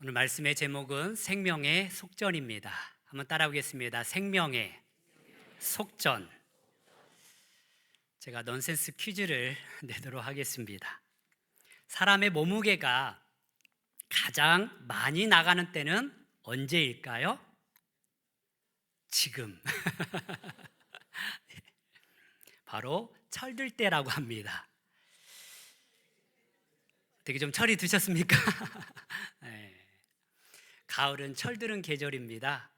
오늘 말씀의 제목은 생명의 속전입니다. 한번 따라오겠습니다. 생명의 속전. 제가 넌센스 퀴즈를 내도록 하겠습니다. 사람의 몸무게가 가장 많이 나가는 때는 언제일까요? 지금. 바로 철들 때라고 합니다. 되게 좀 철이 드셨습니까? 네. 가을은 철드는 계절입니다.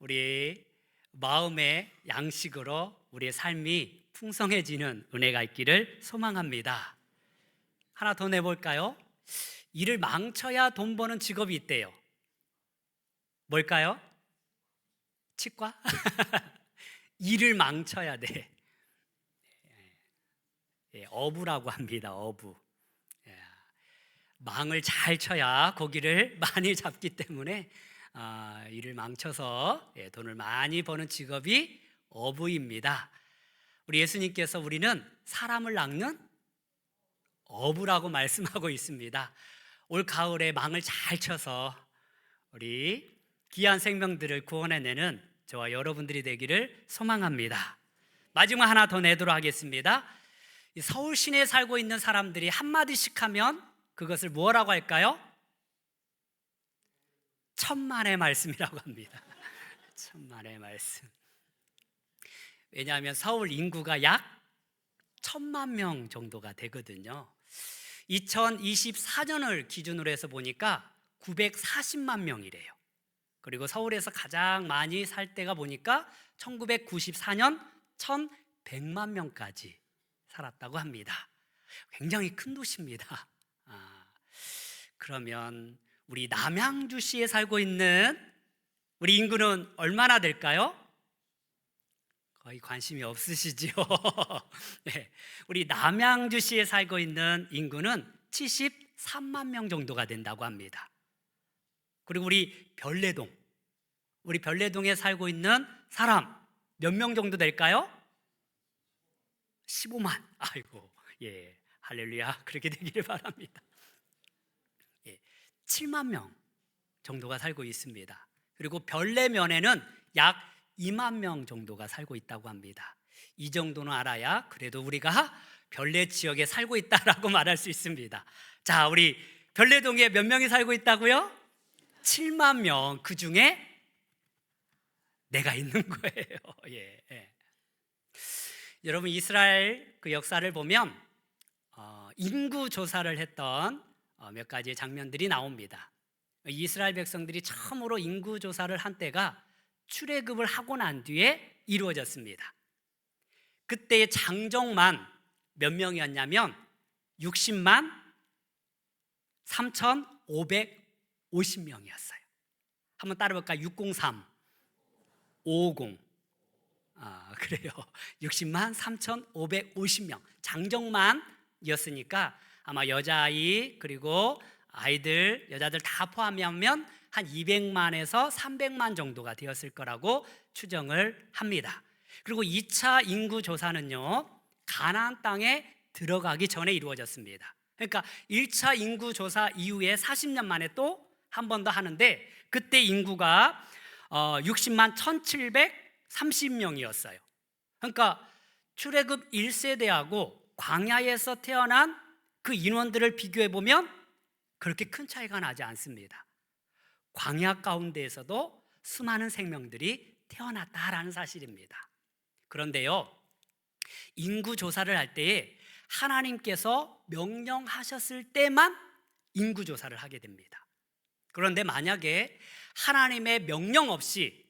우리 마음의 양식으로 우리의 삶이 풍성해지는 은혜가 있기를 소망합니다. 하나 더 내볼까요? 일을 망쳐야 돈 버는 직업이 있대요. 뭘까요? 치과? 일을 망쳐야 돼. 어부라고 합니다. 어부. 망을 잘 쳐야 고기를 많이 잡기 때문에 일을 망쳐서 돈을 많이 버는 직업이 어부입니다. 우리 예수님께서 우리는 사람을 낚는 어부라고 말씀하고 있습니다. 올 가을에 망을 잘 쳐서 우리 귀한 생명들을 구원해내는 저와 여러분들이 되기를 소망합니다. 마지막 하나 더 내도록 하겠습니다. 서울 시내에 살고 있는 사람들이 한마디씩 하면 그것을 뭐라고 할까요? 천만의 말씀이라고 합니다. 천만의 말씀. 왜냐하면 서울 인구가 약 1,000만 명 정도가 되거든요. 2024년을 기준으로 해서 보니까 940만 명이래요. 그리고 서울에서 가장 많이 살 때가 보니까 1994년 1,100만 명까지 살았다고 합니다. 굉장히 큰 도시입니다. 그러면 우리 남양주시에 살고 있는 우리 인구는 얼마나 될까요? 거의 관심이 없으시죠? 네, 우리 남양주시에 살고 있는 인구는 73만 명 정도가 된다고 합니다. 그리고 우리 별내동에 살고 있는 사람 몇 명 정도 될까요? 15만. 아이고, 예, 할렐루야. 그렇게 되기를 바랍니다. 7만 명 정도가 살고 있습니다. 그리고 별내면에는 약 2만 명 정도가 살고 있다고 합니다. 이 정도는 알아야 그래도 우리가 별내 지역에 살고 있다라고 말할 수 있습니다. 자, 우리 별내동에 몇 명이 살고 있다고요? 7만 명. 그 중에 내가 있는 거예요. 예. 여러분, 이스라엘 그 역사를 보면 인구 조사를 했던 몇 가지의 장면들이 나옵니다. 이스라엘 백성들이 처음으로 인구조사를 한 때가 출애굽을 하고 난 뒤에 이루어졌습니다. 그때의 장정만 몇 명이었냐면 60만 3,550명이었어요. 한번 따라볼까요? 603, 550. 그래요. 60만 3,550명. 장정만이었으니까 아마 여자아이 그리고 아이들, 여자들 다 포함하면 한 200만에서 300만 정도가 되었을 거라고 추정을 합니다. 그리고 2차 인구 조사는요, 가나안 땅에 들어가기 전에 이루어졌습니다. 그러니까 1차 인구 조사 이후에 40년 만에 또 한 번 더 하는데 그때 인구가 60만 1,730명이었어요. 그러니까 출애굽 1세대하고 광야에서 태어난 그 인원들을 비교해 보면 그렇게 큰 차이가 나지 않습니다. 광야 가운데에서도 수많은 생명들이 태어났다라는 사실입니다. 그런데요, 인구 조사를 할 때에 하나님께서 명령하셨을 때만 인구 조사를 하게 됩니다. 그런데 만약에 하나님의 명령 없이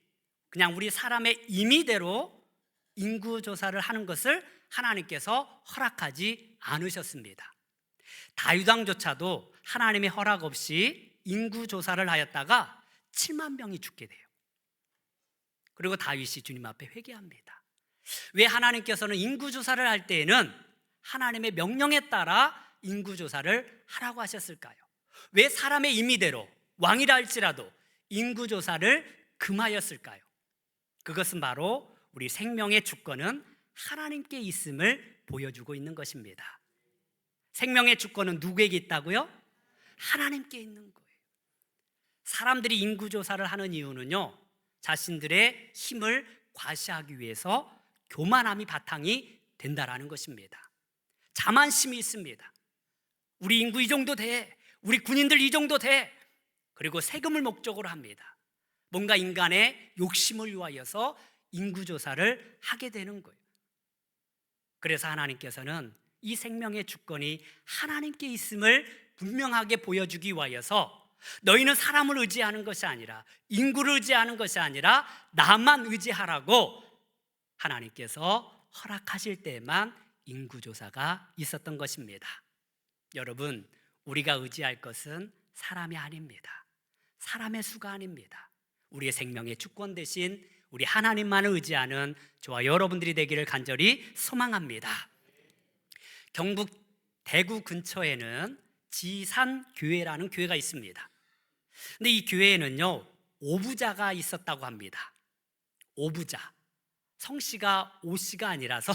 그냥 우리 사람의 임의대로 인구 조사를 하는 것을 하나님께서 허락하지 않으셨습니다. 다윗 왕조차도 하나님의 허락 없이 인구조사를 하였다가 7만 명이 죽게 돼요. 그리고 다윗이 주님 앞에 회개합니다. 왜 하나님께서는 인구조사를 할 때에는 하나님의 명령에 따라 인구조사를 하라고 하셨을까요? 왜 사람의 임의대로 왕이라 할지라도 인구조사를 금하였을까요? 그것은 바로 우리 생명의 주권은 하나님께 있음을 보여주고 있는 것입니다. 생명의 주권은 누구에게 있다고요? 하나님께 있는 거예요. 사람들이 인구조사를 하는 이유는요, 자신들의 힘을 과시하기 위해서 교만함이 바탕이 된다라는 것입니다. 자만심이 있습니다. 우리 인구 이 정도 돼, 우리 군인들 이 정도 돼. 그리고 세금을 목적으로 합니다. 뭔가 인간의 욕심을 위하여서 인구조사를 하게 되는 거예요. 그래서 하나님께서는 이 생명의 주권이 하나님께 있음을 분명하게 보여주기 위하여서 너희는 사람을 의지하는 것이 아니라, 인구를 의지하는 것이 아니라 나만 의지하라고 하나님께서 허락하실 때만 인구조사가 있었던 것입니다. 여러분, 우리가 의지할 것은 사람이 아닙니다. 사람의 수가 아닙니다. 우리의 생명의 주권 대신 우리 하나님만을 의지하는 저와 여러분들이 되기를 간절히 소망합니다. 경북 대구 근처에는 지산교회라는 교회가 있습니다. 근데 이 교회에는요, 오부자가 있었다고 합니다. 오부자, 성씨가 오씨가 아니라서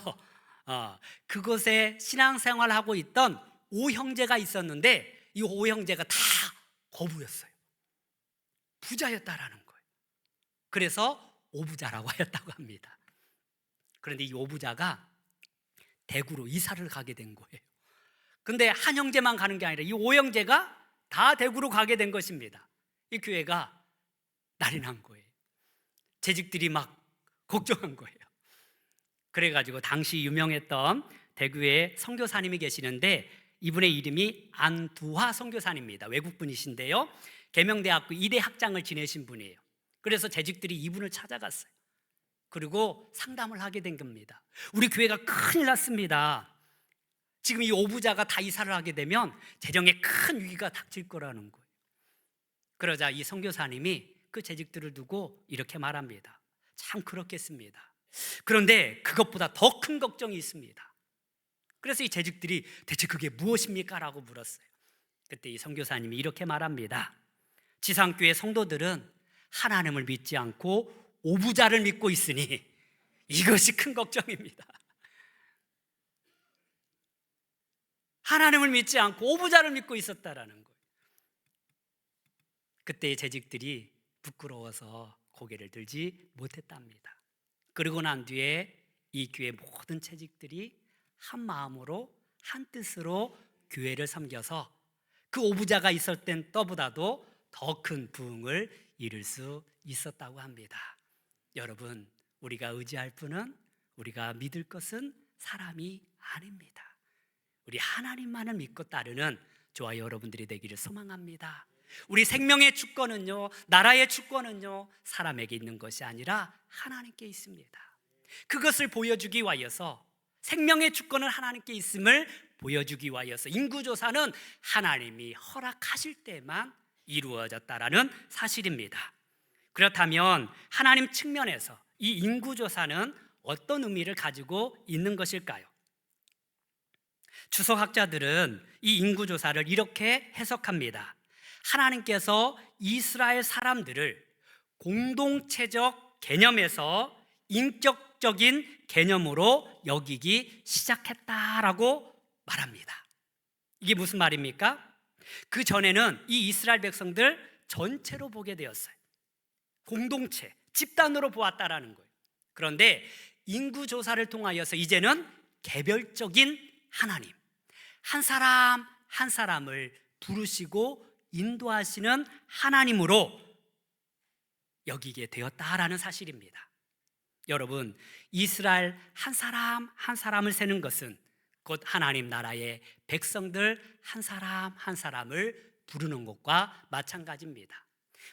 그곳에 신앙생활을 하고 있던 오형제가 있었는데 이 오형제가 다 거부였어요. 부자였다라는 거예요. 그래서 오부자라고 하였다고 합니다. 그런데 이 오부자가 대구로 이사를 가게 된 거예요. 근데 한 형제만 가는 게 아니라 이 오형제가 다 대구로 가게 된 것입니다. 이 교회가 난리 난 거예요. 재직들이 막 걱정한 거예요. 그래가지고 당시 유명했던 대구에 선교사님이 계시는데 이분의 이름이 안두화 선교사님입니다. 외국분이신데요, 계명대학교 2대 학장을 지내신 분이에요. 그래서 재직들이 이분을 찾아갔어요. 그리고 상담을 하게 된 겁니다. 우리 교회가 큰일 났습니다. 지금 이 오부자가 다 이사를 하게 되면 재정에 큰 위기가 닥칠 거라는 거예요. 그러자 이 선교사님이 그 재직들을 두고 이렇게 말합니다. 참 그렇겠습니다. 그런데 그것보다 더 큰 걱정이 있습니다. 그래서 이 재직들이 대체 그게 무엇입니까? 라고 물었어요. 그때 이 선교사님이 이렇게 말합니다. 지상교회 성도들은 하나님을 믿지 않고 오부자를 믿고 있으니 이것이 큰 걱정입니다. 하나님을 믿지 않고 오부자를 믿고 있었다라는 거예요. 그때의 재직들이 부끄러워서 고개를 들지 못했답니다. 그러고 난 뒤에 이 교회 모든 재직들이 한 마음으로 한 뜻으로 교회를 섬겨서 그 오부자가 있을 땐 때보다도 더 큰 부흥을 이룰 수 있었다고 합니다. 여러분, 우리가 의지할 분은, 우리가 믿을 것은 사람이 아닙니다. 우리 하나님만을 믿고 따르는 저와 여러분들이 되기를 소망합니다. 우리 생명의 주권은요, 나라의 주권은요, 사람에게 있는 것이 아니라 하나님께 있습니다. 그것을 보여주기 위하여서, 생명의 주권은 하나님께 있음을 보여주기 위하여서 인구조사는 하나님이 허락하실 때만 이루어졌다라는 사실입니다. 그렇다면 하나님 측면에서 이 인구조사는 어떤 의미를 가지고 있는 것일까요? 주석학자들은 이 인구조사를 이렇게 해석합니다. 하나님께서 이스라엘 사람들을 공동체적 개념에서 인격적인 개념으로 여기기 시작했다라고 말합니다. 이게 무슨 말입니까? 그 전에는 이 이스라엘 백성들 전체로 보게 되었어요. 공동체, 집단으로 보았다라는 거예요. 그런데 인구조사를 통하여서 이제는 개별적인 하나님, 한 사람 한 사람을 부르시고 인도하시는 하나님으로 여기게 되었다라는 사실입니다. 여러분, 이스라엘 한 사람 한 사람을 세는 것은 곧 하나님 나라의 백성들 한 사람 한 사람을 부르는 것과 마찬가지입니다.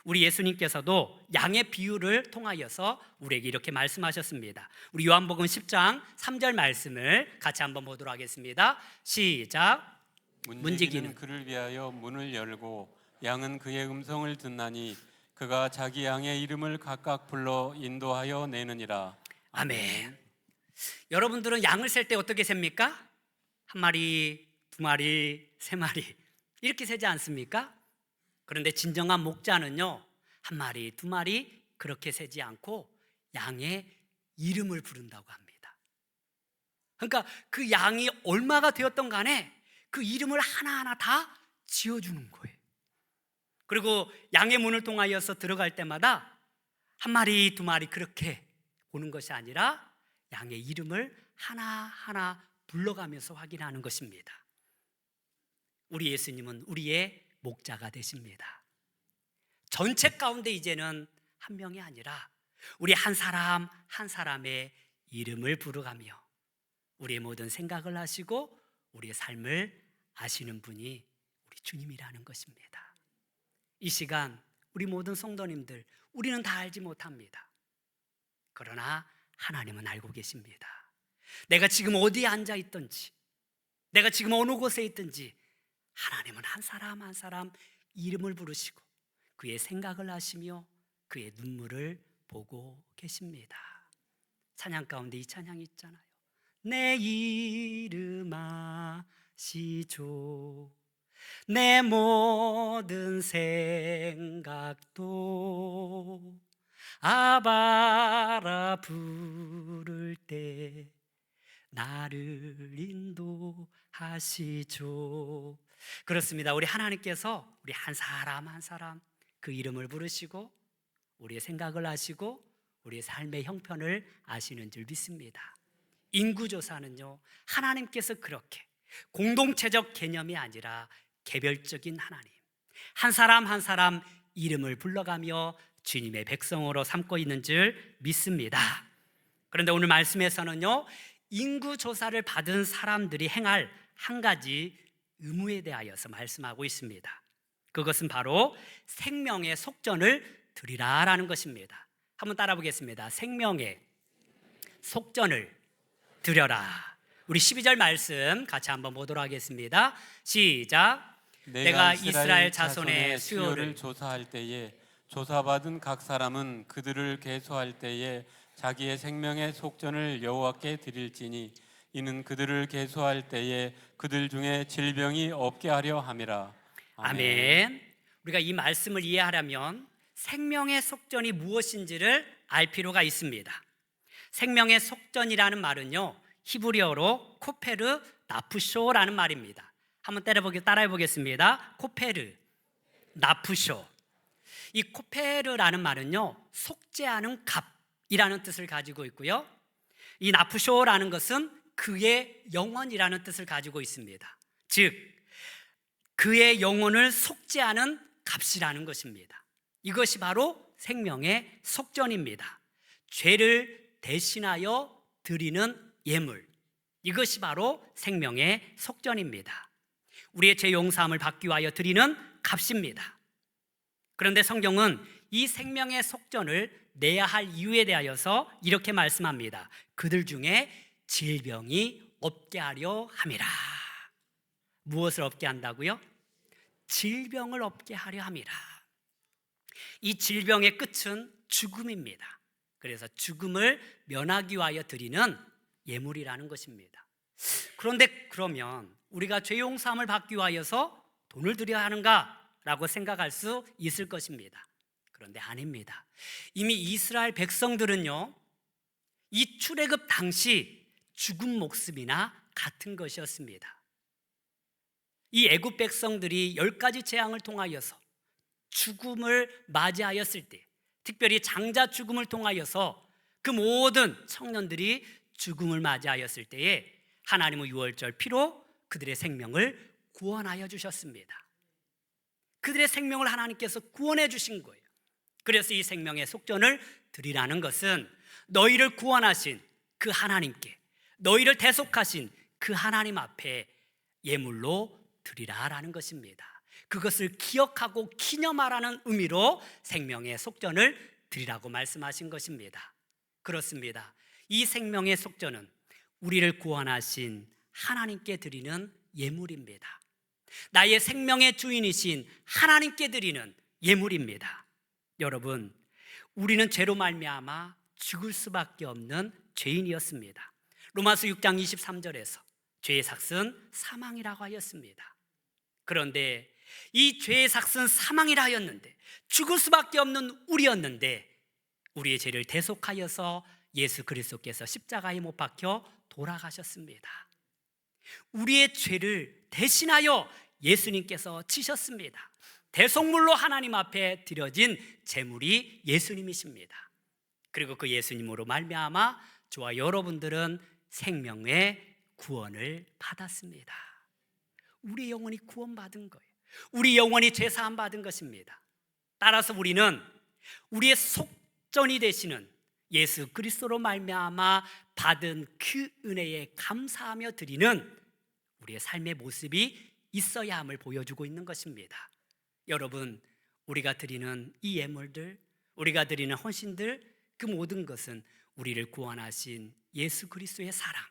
우리 예수님께서도 양의 비유를 통하여서 우리에게 이렇게 말씀하셨습니다. 우리 요한복음 10장 3절 말씀을 같이 한번 보도록 하겠습니다. 시작. 문지기는 그를 위하여 문을 열고 양은 그의 음성을 듣나니 그가 자기 양의 이름을 각각 불러 인도하여 내느니라. 아멘. 여러분들은 양을 셀 때 어떻게 셉니까? 한 마리, 두 마리, 세 마리 이렇게 세지 않습니까? 그런데 진정한 목자는요, 한 마리, 두 마리 그렇게 세지 않고 양의 이름을 부른다고 합니다. 그러니까 그 양이 얼마가 되었던 간에 그 이름을 하나하나 다 지어주는 거예요. 그리고 양의 문을 통하여서 들어갈 때마다 한 마리 두 마리 그렇게 보는 것이 아니라 양의 이름을 하나하나 불러가면서 확인하는 것입니다. 우리 예수님은 우리의 목자가 되십니다. 전체 가운데 이제는 한 명이 아니라 우리 한 사람 한 사람의 이름을 부르가며 우리의 모든 생각을 아시고 우리의 삶을 아시는 분이 우리 주님이라는 것입니다. 이 시간 우리 모든 성도님들, 우리는 다 알지 못합니다. 그러나 하나님은 알고 계십니다. 내가 지금 어디에 앉아 있든지, 내가 지금 어느 곳에 있든지 하나님은 한 사람 한 사람 이름을 부르시고 그의 생각을 아시며 그의 눈물을 보고 계십니다. 찬양 가운데 이 찬양이 있잖아요. 내 이름 아시죠. 내 모든 생각도 아바라 부를 때 나를 인도하시죠. 그렇습니다. 우리 하나님께서 우리 한 사람 한 사람 그 이름을 부르시고 우리의 생각을 아시고 우리의 삶의 형편을 아시는 줄 믿습니다. 인구조사는요, 하나님께서 그렇게 공동체적 개념이 아니라 개별적인 하나님, 한 사람 한 사람 이름을 불러가며 주님의 백성으로 삼고 있는 줄 믿습니다. 그런데 오늘 말씀에서는요, 인구조사를 받은 사람들이 행할 한 가지 의무에 대하여서 말씀하고 있습니다. 그것은 바로 생명의 속전을 드리라라는 것입니다. 한번 따라 보겠습니다. 생명의 속전을 드려라. 우리 12절 말씀 같이 한번 보도록 하겠습니다. 시작. 내가 이스라엘 자손의 수요를 조사할 때에 조사받은 각 사람은 그들을 계수할 때에 자기의 생명의 속전을 여호와께 드릴지니 이는 그들을 계수할 때에 그들 중에 질병이 없게 하려 함이라. 아멘. 우리가 이 말씀을 이해하려면 생명의 속전이 무엇인지를 알 필요가 있습니다. 생명의 속전이라는 말은요, 히브리어로 코페르 나프쇼라는 말입니다. 한번 따라해 보겠습니다. 코페르 나프쇼. 이 코페르라는 말은요, 속죄하는 값이라는 뜻을 가지고 있고요, 이 나프쇼라는 것은 그의 영혼이라는 뜻을 가지고 있습니다. 즉 그의 영혼을 속죄하는 값이라는 것입니다. 이것이 바로 생명의 속전입니다. 죄를 대신하여 드리는 예물, 이것이 바로 생명의 속전입니다. 우리의 죄 용서함을 받기 위하여 드리는 값입니다. 그런데 성경은 이 생명의 속전을 내야 할 이유에 대하여서 이렇게 말씀합니다. 그들 중에 질병이 없게 하려 함이라. 무엇을 없게 한다고요? 질병을 없게 하려 함이라. 이 질병의 끝은 죽음입니다. 그래서 죽음을 면하기 위하여 드리는 예물이라는 것입니다. 그런데 그러면 우리가 죄 용서함을 받기 위하여서 돈을 드려야 하는가라고 생각할 수 있을 것입니다. 그런데 아닙니다. 이미 이스라엘 백성들은요, 이 출애굽 당시 죽은 목숨이나 같은 것이었습니다. 이 애굽 백성들이 10가지 재앙을 통하여서 죽음을 맞이하였을 때, 특별히 장자 죽음을 통하여서 그 모든 청년들이 죽음을 맞이하였을 때에 하나님은 유월절 피로 그들의 생명을 구원하여 주셨습니다. 그들의 생명을 하나님께서 구원해 주신 거예요. 그래서 이 생명의 속전을 드리라는 것은 너희를 구원하신 그 하나님께, 너희를 대속하신 그 하나님 앞에 예물로 드리라라는 것입니다. 그것을 기억하고 기념하라는 의미로 생명의 속전을 드리라고 말씀하신 것입니다. 그렇습니다. 이 생명의 속전은 우리를 구원하신 하나님께 드리는 예물입니다. 나의 생명의 주인이신 하나님께 드리는 예물입니다. 여러분, 우리는 죄로 말미암아 죽을 수밖에 없는 죄인이었습니다. 로마서 6장 23절에서 죄의 삭은 사망이라고 하였습니다. 그런데 이 죄의 삭은 사망이라 하였는데, 죽을 수밖에 없는 우리였는데, 우리의 죄를 대속하여서 예수 그리스도께서 십자가에 못 박혀 돌아가셨습니다. 우리의 죄를 대신하여 예수님께서 지셨습니다. 대속물로 하나님 앞에 드려진 제물이 예수님이십니다. 그리고 그 예수님으로 말미암아 저와 여러분들은 생명의 구원을 받았습니다. 우리 영혼이 구원받은 거예요. 우리 영혼이 죄사함 받은 것입니다. 따라서 우리는 우리의 속전이 되시는 예수 그리스도로 말미암아 받은 그 은혜에 감사하며 드리는 우리의 삶의 모습이 있어야 함을 보여주고 있는 것입니다. 여러분, 우리가 드리는 이 예물들, 우리가 드리는 헌신들, 그 모든 것은 우리를 구원하신 예수 그리스도의 사랑,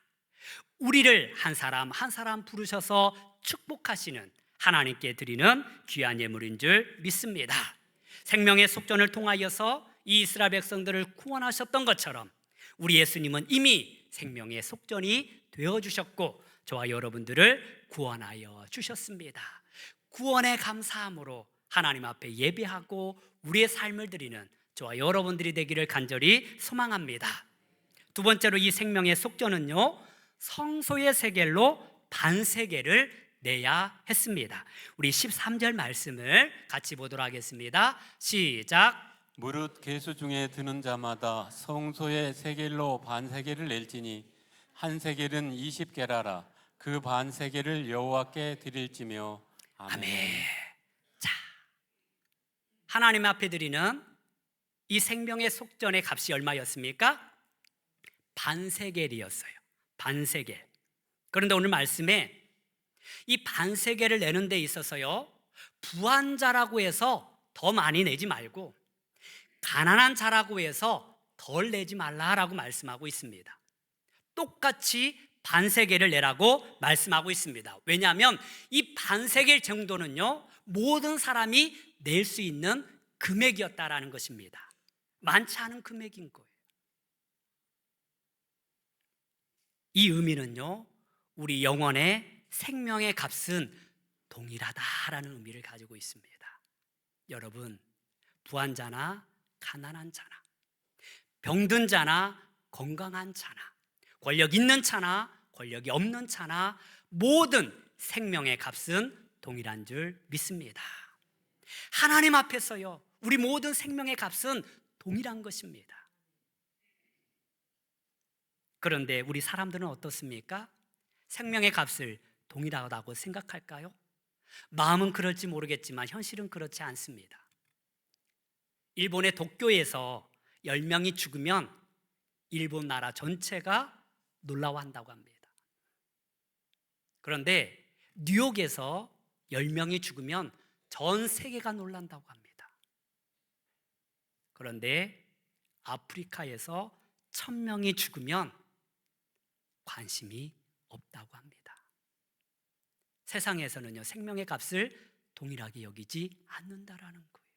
우리를 한 사람 한 사람 부르셔서 축복하시는 하나님께 드리는 귀한 예물인 줄 믿습니다. 생명의 속전을 통하여서 이 이스라엘 백성들을 구원하셨던 것처럼 우리 예수님은 이미 생명의 속전이 되어주셨고 저와 여러분들을 구원하여 주셨습니다. 구원의 감사함으로 하나님 앞에 예배하고 우리의 삶을 드리는 저와 여러분들이 되기를 간절히 소망합니다. 두 번째로 이 생명의 속전은요, 성소의 세겔로 반세겔을 내야 했습니다. 우리 13절 말씀을 같이 보도록 하겠습니다. 시작. 무릇 계수 중에 드는 자마다 성소의 세겔로 반세겔을 낼지니 한 세겔은 20게라라. 그 반세겔을 여호와께 드릴지며. 아멘. 아멘. 자, 하나님 앞에 드리는 이 생명의 속전의 값이 얼마였습니까? 반세겔이었어요. 반세겔. 그런데 오늘 말씀에 이 반세겔을 내는 데 있어서요, 부한 자라고 해서 더 많이 내지 말고 가난한 자라고 해서 덜 내지 말라라고 말씀하고 있습니다. 똑같이 반세겔을 내라고 말씀하고 있습니다. 왜냐하면 이 반세겔 정도는요, 모든 사람이 낼 수 있는 금액이었다라는 것입니다. 많지 않은 금액인 거예요. 이 의미는요, 우리 영혼의 생명의 값은 동일하다라는 의미를 가지고 있습니다. 여러분, 부한 자나 가난한 자나, 병든 자나 건강한 자나, 권력 있는 자나 권력이 없는 자나 모든 생명의 값은 동일한 줄 믿습니다. 하나님 앞에서요, 우리 모든 생명의 값은 동일한 것입니다. 그런데 우리 사람들은 어떻습니까? 생명의 값을 동일하다고 생각할까요? 마음은 그럴지 모르겠지만 현실은 그렇지 않습니다. 일본의 도쿄에서 10명이 죽으면 일본 나라 전체가 놀라워한다고 합니다. 그런데 뉴욕에서 10명이 죽으면 전 세계가 놀란다고 합니다. 그런데 아프리카에서 1000명이 죽으면 관심이 없다고 합니다. 세상에서는요, 생명의 값을 동일하게 여기지 않는다라는 거예요.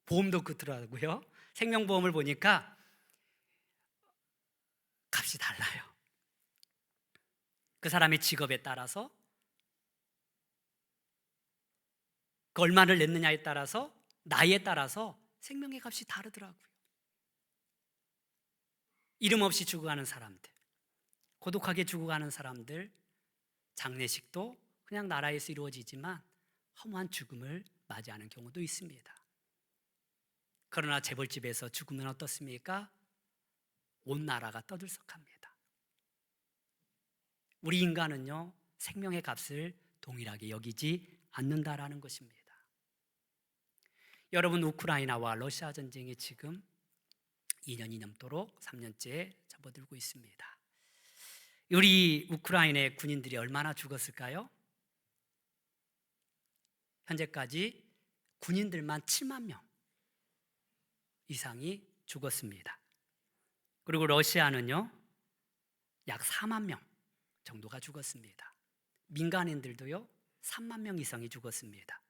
보험도 그렇더라고요. 생명보험을 보니까 값이 달라요. 그 사람의 직업에 따라서, 그 얼마를 냈느냐에 따라서, 나이에 따라서 생명의 값이 다르더라고요. 이름 없이 죽어가는 사람들, 고독하게 죽어가는 사람들, 장례식도 그냥 나라에서 이루어지지만 허무한 죽음을 맞이하는 경우도 있습니다. 그러나 재벌집에서 죽으면 어떻습니까? 온 나라가 떠들썩합니다. 우리 인간은요, 생명의 값을 동일하게 여기지 않는다라는 것입니다. 여러분, 우크라이나와 러시아 전쟁이 지금 2년이 넘도록 3년째 접어들고 있습니다. 우리 우크라이나의 군인들이 얼마나 죽었을까요? 현재까지 군인들만 7만 명 이상이 죽었습니다. 그리고 러시아는요, 약 4만 명 정도가 죽었습니다. 민간인들도요, 3만 명 이상이 죽었습니다.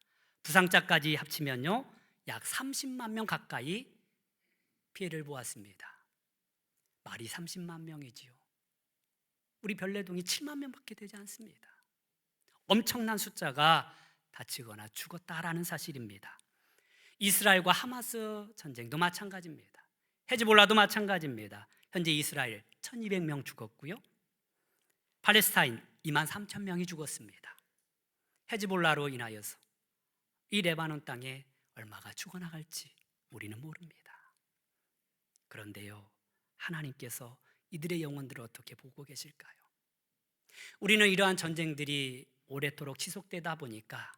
부상자까지 합치면요, 약 30만 명 가까이 피해를 보았습니다. 말이 30만 명이지요. 우리 별내동이 7만 명밖에 되지 않습니다. 엄청난 숫자가 다치거나 죽었다라는 사실입니다. 이스라엘과 하마스 전쟁도 마찬가지입니다. 헤즈볼라도 마찬가지입니다. 현재 이스라엘 1200명 죽었고요, 팔레스타인 2만 3천 명이 죽었습니다. 헤즈볼라로 인하여서 이 레바논 땅에 얼마가 죽어나갈지 우리는 모릅니다. 그런데요, 하나님께서 이들의 영혼들을 어떻게 보고 계실까요? 우리는 이러한 전쟁들이 오래도록 지속되다 보니까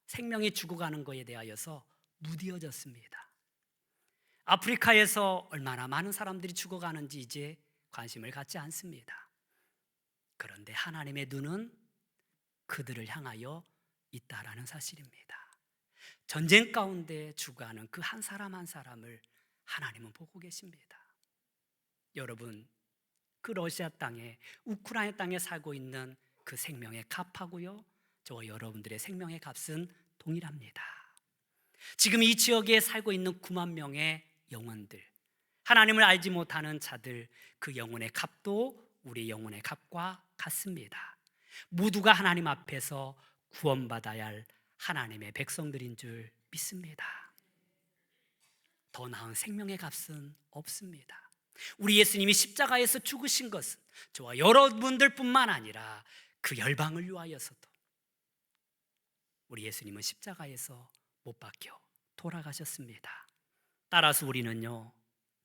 생명이 죽어가는 것에 대하여서 무디어졌습니다. 아프리카에서 얼마나 많은 사람들이 죽어가는지 이제 관심을 갖지 않습니다. 그런데 하나님의 눈은 그들을 향하여 있다라는 사실입니다. 전쟁 가운데 죽어가는 그 한 사람 한 사람을 하나님은 보고 계십니다. 여러분, 그 러시아 땅에, 우크라이나 땅에 살고 있는 그 생명의 값하고요, 저와 여러분들의 생명의 값은 동일합니다. 지금 이 지역에 살고 있는 9만 명의 영혼들, 하나님을 알지 못하는 자들, 그 영혼의 값도 우리 영혼의 값과 같습니다. 모두가 하나님 앞에서 구원받아야 할 하나님의 백성들인 줄 믿습니다. 더 나은 생명의 값은 없습니다. 우리 예수님이 십자가에서 죽으신 것은 저와 여러분들뿐만 아니라 그 열방을 위하여서도, 우리 예수님은 십자가에서 못 박혀 돌아가셨습니다. 따라서 우리는요,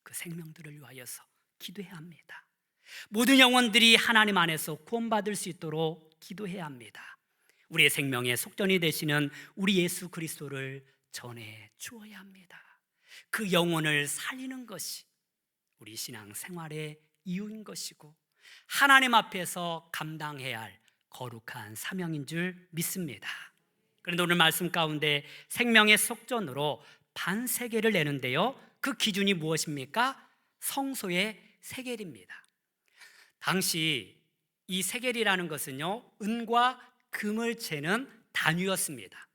그 생명들을 위하여서 기도해야 합니다. 모든 영혼들이 하나님 안에서 구원받을 수 있도록 기도해야 합니다. 우리의 생명의 속전이 되시는 우리 예수 그리스도를 전해 주어야 합니다. 그 영혼을 살리는 것이 우리 신앙 생활의 이유인 것이고, 하나님 앞에서 감당해야 할 거룩한 사명인 줄 믿습니다. 그런데 오늘 말씀 가운데 생명의 속전으로 반세겔을 내는데요, 그 기준이 무엇입니까? 성소의 세겔입니다. 당시 이 세겔이라는 것은요, 은과 금을 재는 단위였습니다.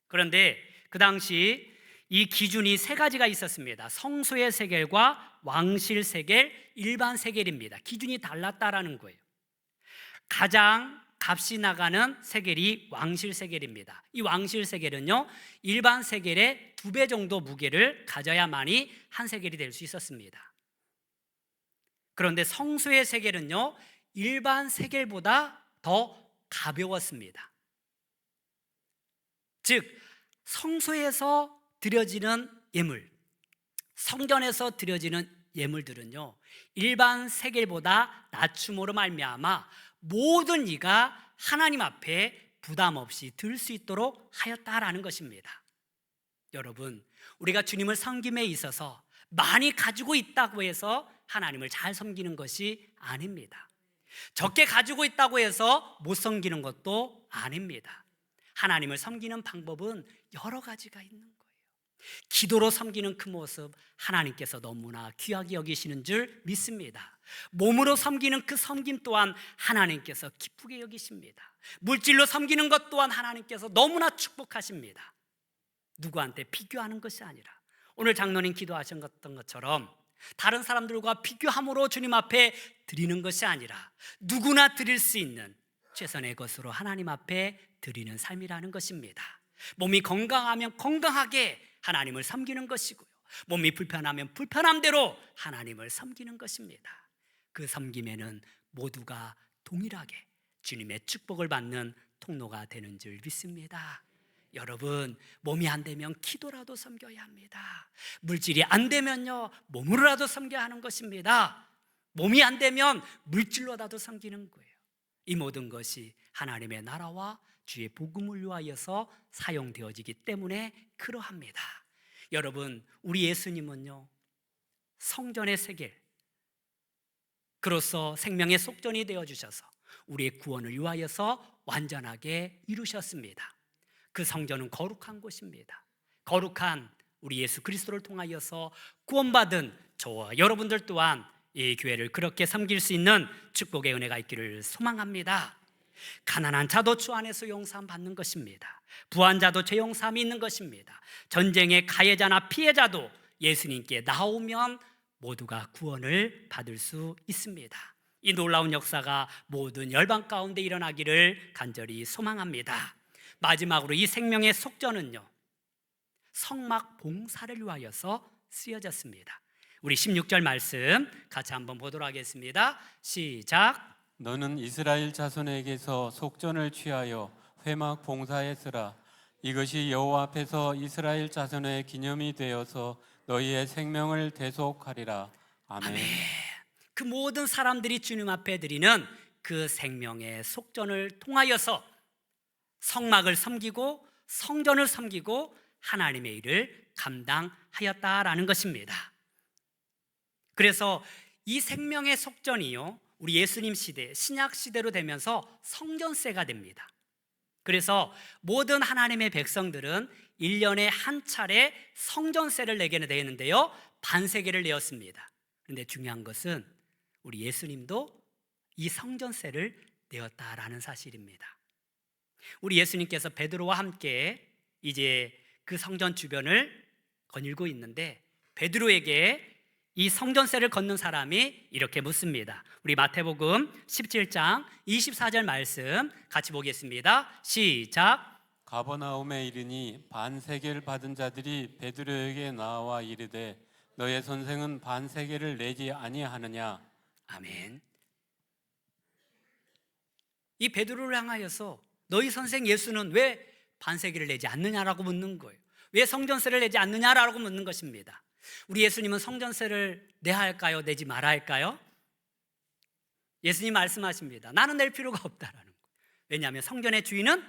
그런데 그 당시 이 기준이 세 가지가 있었습니다. 성소의 세겔과 왕실 세겔, 일반 세겔입니다. 기준이 달랐다라는 거예요. 가장 값이 나가는 세겔이 왕실 세겔입니다. 이 왕실 세겔은요, 일반 세겔의 2배 정도 무게를 가져야만이 한 세겔이 될 수 있었습니다. 그런데 성소의 세겔은요, 일반 세겔보다 더 가벼웠습니다. 즉, 성소에서 드려지는 예물, 성전에서 드려지는 예물들은요, 일반 세겔보다 낮춤으로 말미암아 모든 이가 하나님 앞에 부담 없이 들 수 있도록 하였다라는 것입니다. 여러분, 우리가 주님을 섬김에 있어서 많이 가지고 있다고 해서 하나님을 잘 섬기는 것이 아닙니다. 적게 가지고 있다고 해서 못 섬기는 것도 아닙니다. 하나님을 섬기는 방법은 여러 가지가 있는 거예요. 기도로 섬기는 그 모습, 하나님께서 너무나 귀하게 여기시는 줄 믿습니다. 몸으로 섬기는 그 섬김 또한 하나님께서 기쁘게 여기십니다. 물질로 섬기는 것 또한 하나님께서 너무나 축복하십니다. 누구한테 비교하는 것이 아니라, 오늘 장로님 기도하셨던 것처럼 다른 사람들과 비교함으로 주님 앞에 드리는 것이 아니라 누구나 드릴 수 있는 최선의 것으로 하나님 앞에 드리는 삶이라는 것입니다. 몸이 건강하면 건강하게 하나님을 섬기는 것이고요, 몸이 불편하면 불편함대로 하나님을 섬기는 것입니다. 그 섬김에는 모두가 동일하게 주님의 축복을 받는 통로가 되는 줄 믿습니다. 여러분, 몸이 안 되면 기도라도 섬겨야 합니다. 물질이 안 되면요, 몸으로라도 섬겨야 하는 것입니다. 몸이 안 되면 물질로라도 섬기는 거예요. 이 모든 것이 하나님의 나라와 주의 복음을 위하여서 사용되어지기 때문에 그러합니다. 여러분, 우리 예수님은요, 성전의 세겔, 그로서 생명의 속전이 되어주셔서 우리의 구원을 위하여서 완전하게 이루셨습니다. 그 성전은 거룩한 곳입니다. 거룩한 우리 예수 그리스도를 통하여서 구원받은 저와 여러분들 또한 이 교회를 그렇게 섬길 수 있는 축복의 은혜가 있기를 소망합니다. 가난한 자도 주 안에서 용서함 받는 것입니다. 부한 자도 죄 용서함이 있는 것입니다. 전쟁의 가해자나 피해자도 예수님께 나오면 모두가 구원을 받을 수 있습니다. 이 놀라운 역사가 모든 열방 가운데 일어나기를 간절히 소망합니다. 마지막으로 이 생명의 속전은요, 성막 봉사를 위하여서 쓰여졌습니다. 우리 16절 말씀 같이 한번 보도록 하겠습니다. 시작. 너는 이스라엘 자손에게서 속전을 취하여 회막 봉사에 쓰라. 이것이 여호와 앞에서 이스라엘 자손의 기념이 되어서 너희의 생명을 대속하리라. 아멘. 그 모든 사람들이 주님 앞에 드리는 그 생명의 속전을 통하여서 성막을 섬기고 성전을 섬기고 하나님의 일을 감당하였다라는 것입니다. 그래서 이 생명의 속전이요, 우리 예수님 시대, 신약 시대로 되면서 성전세가 됩니다. 그래서 모든 하나님의 백성들은 1년에 한 차례 성전세를 내게 되는데요, 반세계를 내었습니다. 그런데 중요한 것은 우리 예수님도 이 성전세를 내었다라는 사실입니다. 우리 예수님께서 베드로와 함께 이제 그 성전 주변을 거닐고 있는데 베드로에게 이 성전세를 걷는 사람이 이렇게 묻습니다. 우리 마태복음 17장 24절 말씀 같이 보겠습니다. 시작. 가버나움에 이르니 반세계를 받은 자들이 베드로에게 나와 이르되 너의 선생은 반세계를 내지 아니하느냐. 아멘. 이 베드로를 향하여서 너희 선생 예수는 왜 반세기를 내지 않느냐라고 묻는 거예요. 왜 성전세를 내지 않느냐라고 묻는 것입니다. 우리 예수님은 성전세를 내야 할까요? 내지 말아야 할까요? 예수님 말씀하십니다. 나는 낼 필요가 없다라는 거예요. 왜냐하면 성전의 주인은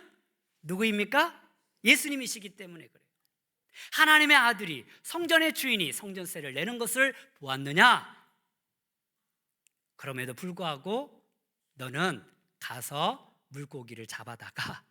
누구입니까? 예수님이시기 때문에 그래요. 하나님의 아들이, 성전의 주인이 성전세를 내는 것을 보았느냐? 그럼에도 불구하고 너는 가서 물고기를 잡아다가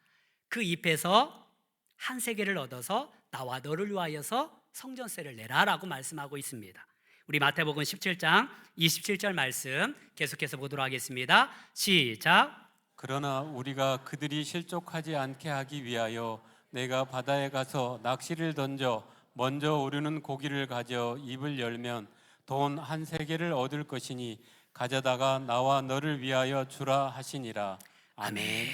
그 잎에서 한 세겔을 얻어서 나와 너를 위하여서 성전세를 내라라고 말씀하고 있습니다. 우리 마태복음 17장 27절 말씀 계속해서 보도록 하겠습니다. 시작. 그러나 우리가 그들이 실족하지 않게 하기 위하여 내가 바다에 가서 낚시를 던져 먼저 오르는 고기를 가져 입을 열면 돈 한 세겔을 얻을 것이니 가져다가 나와 너를 위하여 주라 하시니라. 아멘.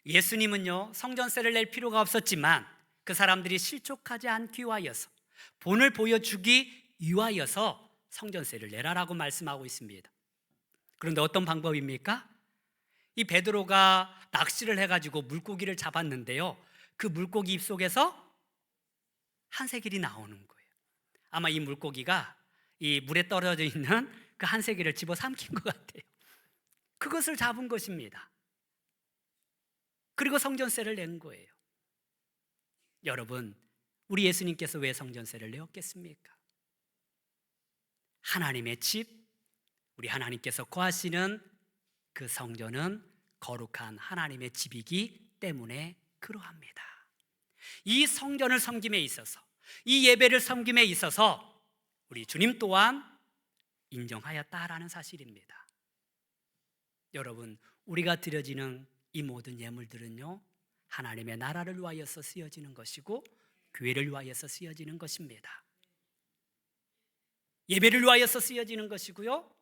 예수님은요, 성전세를 낼 필요가 없었지만 그 사람들이 실족하지 않기 위하여서, 본을 보여주기 위하여서 성전세를 내라라고 말씀하고 있습니다. 그런데 어떤 방법입니까? 이 베드로가 낚시를 해가지고 물고기를 잡았는데요, 그 물고기 입속에서 한 세겔이 나오는 거예요. 아마 이 물고기가 이 물에 떨어져 있는 그 한 세겔을 집어 삼킨 것 같아요. 그것을 잡은 것입니다. 그리고 성전세를 낸 거예요. 여러분, 우리 예수님께서 왜 성전세를 내었겠습니까? 하나님의 집, 우리 하나님께서 거하시는 그 성전은 거룩한 하나님의 집이기 때문에 그러합니다. 이 성전을 섬김에 있어서, 이 예배를 섬김에 있어서 우리 주님 또한 인정하였다라는 사실입니다. 여러분, 우리가 드려지는 이 모든 예물들은요, 하나님의 나라를 위하여서 쓰여지는 것이고 교회를 위하여서 쓰여지는 것입니다. 예배를 위하여서 쓰여지는 것이고요,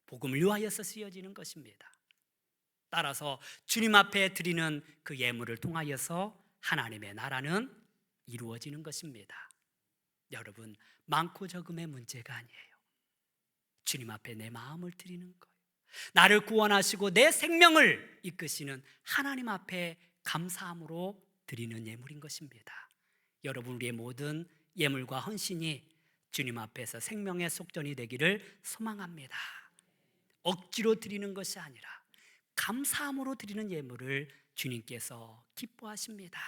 복음을 위하여서 쓰여지는 것입니다. 따라서 주님 앞에 드리는 그 예물을 통하여서 하나님의 나라는 이루어지는 것입니다. 여러분, 많고 적음의 문제가 아니에요. 주님 앞에 내 마음을 드리는 거예요. 나를 구원하시고 내 생명을 이끄시는 하나님 앞에 감사함으로 드리는 예물인 것입니다. 여러분, 우리의 모든 예물과 헌신이 주님 앞에서 생명의 속전이 되기를 소망합니다. 억지로 드리는 것이 아니라 감사함으로 드리는 예물을 주님께서 기뻐하십니다.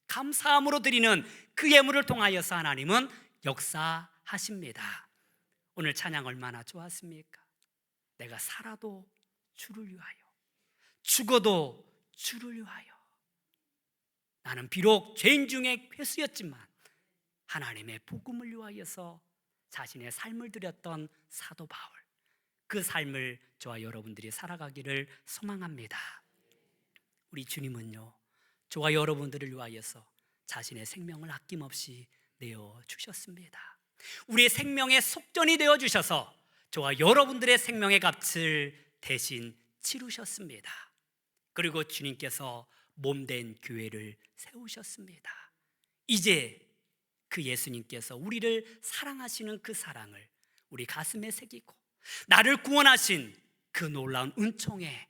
감사함으로 드리는 그 예물을 통하여서 하나님은 역사하십니다. 오늘 찬양 얼마나 좋았습니까? 내가 살아도 주를 위하여, 죽어도 주를 위하여. 나는 비록 죄인 중에 괴수였지만 하나님의 복음을 위하여서 자신의 삶을 드렸던 사도 바울, 그 삶을 저와 여러분들이 살아가기를 소망합니다. 우리 주님은요, 저와 여러분들을 위하여서 자신의 생명을 아낌없이 내어주셨습니다. 우리의 생명의 속전이 되어주셔서 저와 여러분들의 생명의 값을 대신 치르셨습니다. 그리고 주님께서 몸된 교회를 세우셨습니다. 이제 그 예수님께서 우리를 사랑하시는 그 사랑을 우리 가슴에 새기고 나를 구원하신 그 놀라운 은총에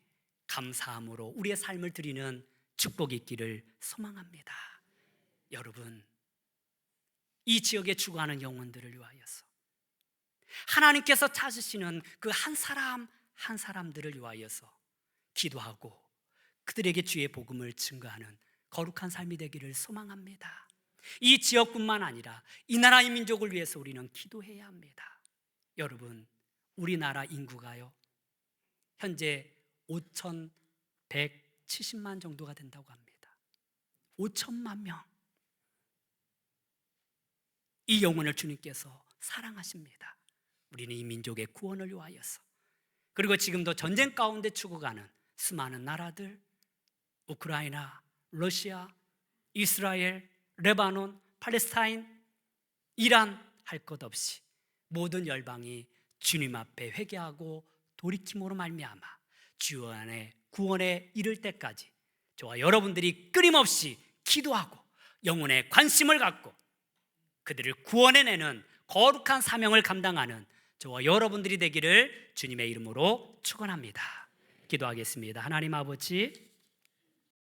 감사함으로 우리의 삶을 드리는 축복이 있기를 소망합니다. 여러분, 이 지역에 죽어가는 영혼들을 위하여서, 하나님께서 찾으시는 그 한 사람 한 사람들을 위하여서 기도하고 그들에게 주의 복음을 증거하는 거룩한 삶이 되기를 소망합니다. 이 지역뿐만 아니라 이 나라의 민족을 위해서 우리는 기도해야 합니다. 여러분, 우리나라 인구가요, 현재 5,170만 정도가 된다고 합니다. 5천만 명. 이 영혼을 주님께서 사랑하십니다. 우리는 이 민족의 구원을 위하여서, 그리고 지금도 전쟁 가운데 죽어가는 수많은 나라들, 우크라이나, 러시아, 이스라엘, 레바논, 팔레스타인, 이란 할 것 없이 모든 열방이 주님 앞에 회개하고 돌이킴으로 말미암아 주 안에 구원에 이를 때까지 저와 여러분들이 끊임없이 기도하고 영혼에 관심을 갖고 그들을 구원해내는 거룩한 사명을 감당하는 저와 여러분들이 되기를 주님의 이름으로 축원합니다. 기도하겠습니다. 하나님 아버지,